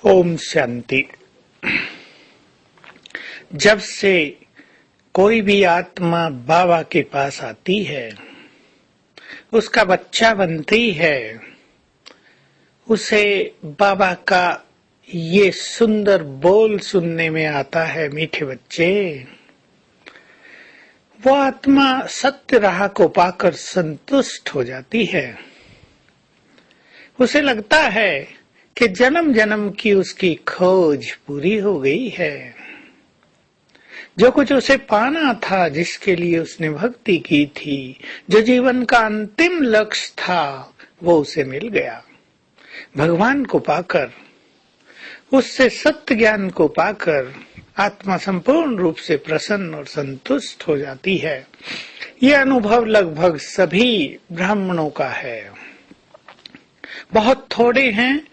ओम शांति। जब से कोई भी आत्मा बाबा के पास आती है, उसका बच्चा बनती है, उसे बाबा का ये सुंदर बोल सुनने में आता है, मीठे बच्चे। वो आत्मा सत्य राह को पाकर संतुष्ट हो जाती है। उसे लगता है कि जन्म जन्म की उसकी खोज पूरी हो गई है। जो कुछ उसे पाना था, जिसके लिए उसने भक्ति की थी, जो जीवन का अंतिम लक्ष्य था, वो उसे मिल गया। भगवान को पाकर, उससे सत्य ज्ञान को पाकर आत्मा संपूर्ण रूप से प्रसन्न और संतुष्ट हो जाती है। यह अनुभव लगभग सभी ब्राह्मणों का है। बहुत थोड़े हैं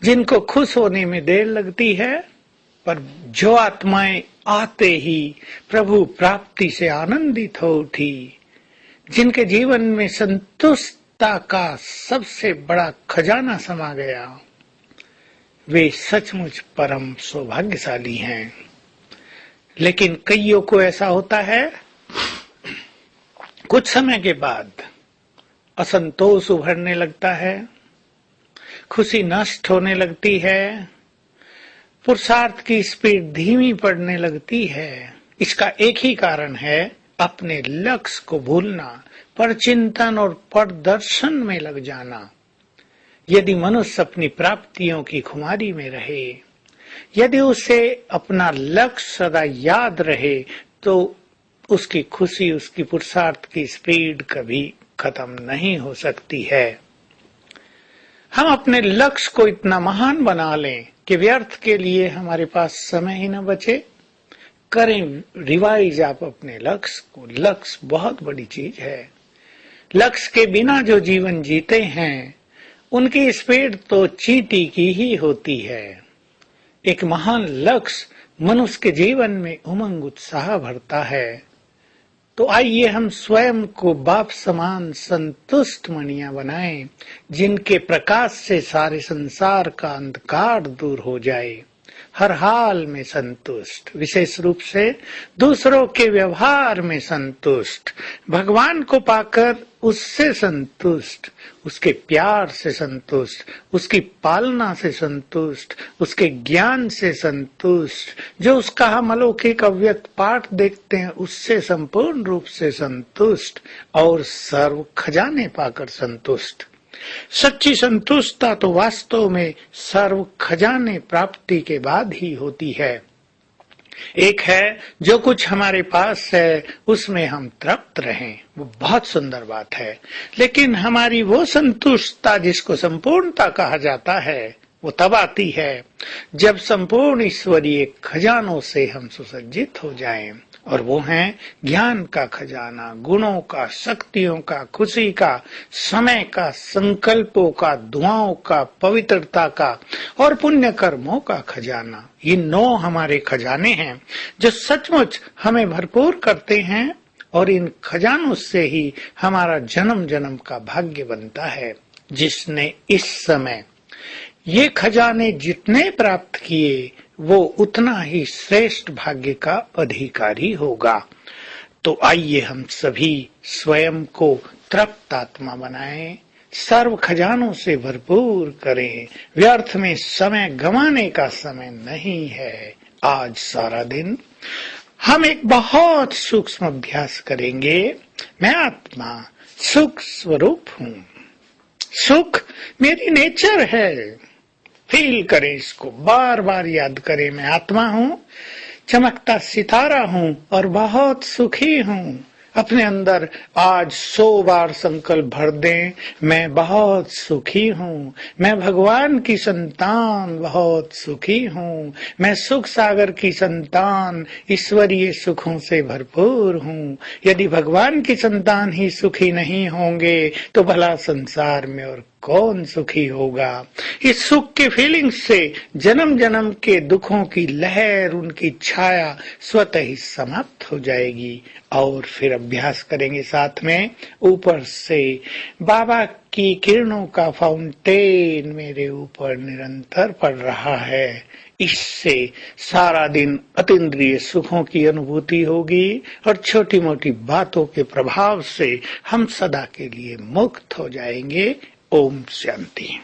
जिनको खुश होने में देर लगती है, पर जो आत्माएं आते ही प्रभु प्राप्ति से आनंदित हो उठी, जिनके जीवन में संतुष्टता का सबसे बड़ा खजाना समा गया, वे सचमुच परम सौभाग्यशाली हैं। लेकिन कईयों को ऐसा होता है, कुछ समय के बाद असंतोष उभरने लगता है, खुशी नष्ट होने लगती है, पुरुषार्थ की स्पीड धीमी पड़ने लगती है। इसका एक ही कारण है, अपने लक्ष्य को भूलना, परचिंतन और परदर्शन में लग जाना। यदि मनुष्य अपनी प्राप्तियों की खुमारी में रहे, यदि उसे अपना लक्ष्य सदा याद रहे, तो उसकी खुशी, उसकी पुरुषार्थ की स्पीड कभी खत्म नहीं हो सकती है। हम अपने लक्ष्य को इतना महान बना लें कि व्यर्थ के लिए हमारे पास समय ही न बचे। करें रिवाइज आप अपने लक्ष्य को। लक्ष्य बहुत बड़ी चीज है। लक्ष्य के बिना जो जीवन जीते हैं, उनकी स्पीड तो चींटी की ही होती है। एक महान लक्ष्य मनुष्य के जीवन में उमंग उत्साह भरता है। तो आइए हम स्वयं को बाप समान संतुष्ट मणियां बनाएं, जिनके प्रकाश से सारे संसार का अंधकार दूर हो जाए। हर हाल में संतुष्ट, विशेष रूप से दूसरों के व्यवहार में संतुष्ट, भगवान को पाकर उससे संतुष्ट, उसके प्यार से संतुष्ट, उसकी पालना से संतुष्ट, उसके ज्ञान से संतुष्ट, जो उसका हम अलौकिक अव्यक्त पाठ देखते हैं उससे संपूर्ण रूप से संतुष्ट, और सर्व खजाने पाकर संतुष्ट। सच्ची संतुष्टता तो वास्तव में सर्व खजाने प्राप्ति के बाद ही होती है। एक है, जो कुछ हमारे पास है उसमें हम तृप्त रहें, वो बहुत सुंदर बात है। लेकिन हमारी वो संतुष्टता जिसको संपूर्णता कहा जाता है, वो तब आती है जब संपूर्ण ईश्वरीय खजानों से हम सुसज्जित हो जाएं, और वो हैं ज्ञान का खजाना, गुणों का, शक्तियों का, खुशी का, समय का, संकल्पों का, दुआओं का, पवित्रता का और पुण्य कर्मों का खजाना। ये 9 हमारे खजाने हैं जो सचमुच हमें भरपूर करते हैं, और इन खजानों से ही हमारा जन्म जन्म का भाग्य बनता है। जिसने इस समय ये खजाने जितने प्राप्त किए, वो उतना ही श्रेष्ठ भाग्य का अधिकारी होगा। तो आइए हम सभी स्वयं को तृप्त आत्मा बनाएं, सर्व खजानों से भरपूर करें। व्यर्थ में समय गंवाने का समय नहीं है। आज सारा दिन हम एक बहुत सूक्ष्म अभ्यास करेंगे। मैं आत्मा सुख स्वरूप हूँ। सुख मेरी नेचर है। फील करें इसको, बार बार याद करें। मैं आत्मा हूँ, चमकता सितारा हूँ और बहुत सुखी हूँ। अपने अंदर आज 100 बार संकल्प भर दें, मैं बहुत सुखी हूँ, मैं भगवान की संतान बहुत सुखी हूँ, मैं सुख सागर की संतान ईश्वरीय सुखों से भरपूर हूँ। यदि भगवान की संतान ही सुखी नहीं होंगे तो भला संसार में और कौन सुखी होगा। इस सुख के फीलिंग से जन्म जन्म के दुखों की लहर, उनकी छाया स्वतः ही समाप्त हो जाएगी। और फिर अभ्यास करेंगे साथ में। ऊपर से बाबा की किरणों का फाउंटेन मेरे ऊपर निरंतर पड़ रहा है। इससे सारा दिन अतीन्द्रिय सुखों की अनुभूति होगी और छोटी मोटी बातों के प्रभाव से हम सदा के लिए मुक्त हो जाएंगे। ओम शांति।